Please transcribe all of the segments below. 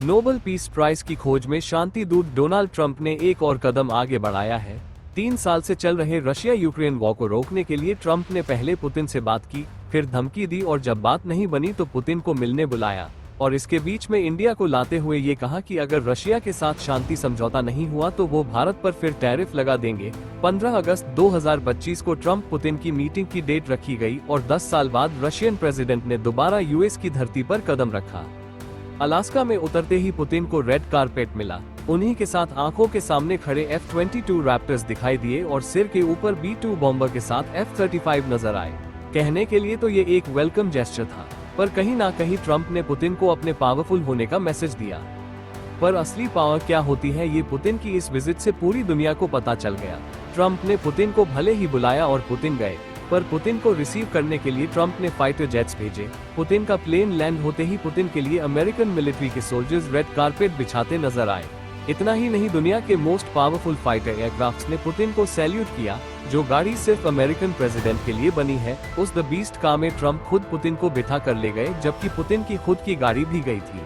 Nobel peace prize की खोज में शांति दूत डोनाल्ड ट्रंप ने एक और कदम आगे बढ़ाया है। 3 साल से चल रहे रशिया यूक्रेन वॉर को रोकने के लिए ट्रंप ने पहले पुतिन से बात की, फिर धमकी दी और जब बात नहीं बनी तो पुतिन को मिलने बुलाया। और इसके बीच में इंडिया को लाते हुए ये कहा कि अगर रशिया के साथ शांति समझौता नहीं हुआ तो वो भारत पर फिर टैरिफ लगा देंगे। 15 अगस्त 2025 को ट्रंप पुतिन की मीटिंग की डेट रखी गई और 10 साल बाद रशियन प्रेसिडेंट ने दोबारा यूएस की धरती पर कदम रखा। अलास्का में उतरते ही पुतिन को रेड कारपेट मिला। उन्हीं के साथ आंखों के सामने खड़े F-22 रैप्टर्स दिखाई दिए और सिर के ऊपर B-2 बॉम्बर के साथ F-35 नजर आए। कहने के लिए तो ये एक वेलकम जेस्चर था, पर कहीं ना कहीं ट्रंप ने पुतिन को अपने पावरफुल होने का मैसेज दिया। पर असली पावर क्या होती है ये पुतिन की इस विजिट से पूरी दुनिया को पता चल गया। ट्रंप ने पुतिन को भले ही बुलाया और पुतिन गए, पर पुतिन को रिसीव करने के लिए ट्रंप ने फाइटर जेट्स भेजे। पुतिन का प्लेन लैंड होते ही पुतिन के लिए अमेरिकन मिलिट्री के सोल्जर्स रेड कारपेट बिछाते नजर आए। इतना ही नहीं, दुनिया के मोस्ट पावरफुल फाइटर एयरक्राफ्ट्स ने पुतिन को सैल्यूट किया। जो गाड़ी सिर्फ अमेरिकन प्रेसिडेंट के लिए बनी है, उस द बीस्ट कार में ट्रंप खुद पुतिन को बिठा कर ले गए, जबकि पुतिन की खुद की गाड़ी भी गई थी।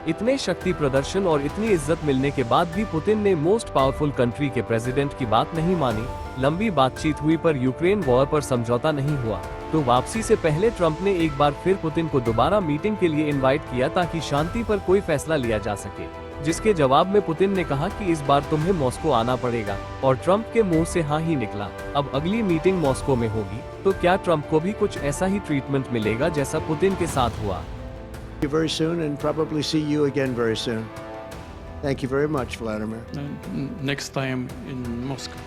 इतने शक्ति प्रदर्शन और इतनी इज्जत मिलने के बाद भी पुतिन ने मोस्ट पावरफुल कंट्री के प्रेसिडेंट की बात नहीं मानी। लंबी बातचीत हुई पर यूक्रेन वॉर पर समझौता नहीं हुआ। तो वापसी से पहले ट्रंप ने एक बार फिर पुतिन को दोबारा मीटिंग के लिए इनवाइट किया ताकि शांति पर कोई फैसला लिया जा सके, जिसके जवाब में पुतिन ने कहा कि इस बार तुम्हें मॉस्को आना पड़ेगा, और ट्रंप के मुंह से हाँ ही निकला। अब अगली मीटिंग मॉस्को में होगी, तो क्या ट्रंप को भी कुछ ऐसा ही ट्रीटमेंट मिलेगा जैसा पुतिन के साथ हुआ? Very soon and probably see you again very soon. Thank you very much, Vladimir. Next time in Moscow.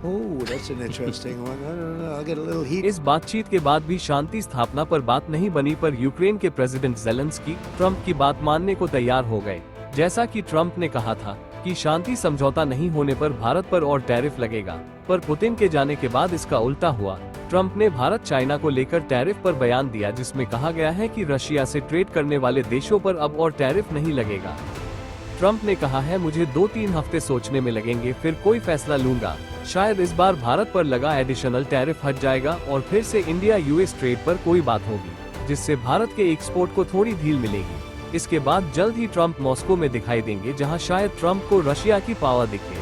Oh, that's an interesting one. I don't know. I'll get a little heat. इस बातचीत के बाद भी शांति स्थापना पर बात नहीं बनी, पर यूक्रेन के प्रेसिडेंट ज़ेलेंस्की ट्रंप की बात मानने को तैयार हो गए। जैसा कि ट्रंप ने कहा था कि शांति समझौता नहीं होने पर भारत पर और टैरिफ लगेगा, पर पुतिन के जाने के बाद इसका उल्टा हुआ। ट्रंप ने भारत चाइना को लेकर टैरिफ पर बयान दिया, जिसमें कहा गया है कि रशिया से ट्रेड करने वाले देशों पर अब और टैरिफ नहीं लगेगा। ट्रंप ने कहा है, मुझे 2-3 हफ्ते सोचने में लगेंगे, फिर कोई फैसला लूंगा। शायद इस बार भारत पर लगा एडिशनल टैरिफ हट जाएगा और फिर से इंडिया यूएस ट्रेड पर कोई बात होगी, जिससे भारत के एक्सपोर्ट को थोड़ी ढील मिलेगी। इसके बाद जल्द ही ट्रंप मॉस्को में दिखाई देंगे, जहां शायद ट्रंप को रशिया की पावर दिखे।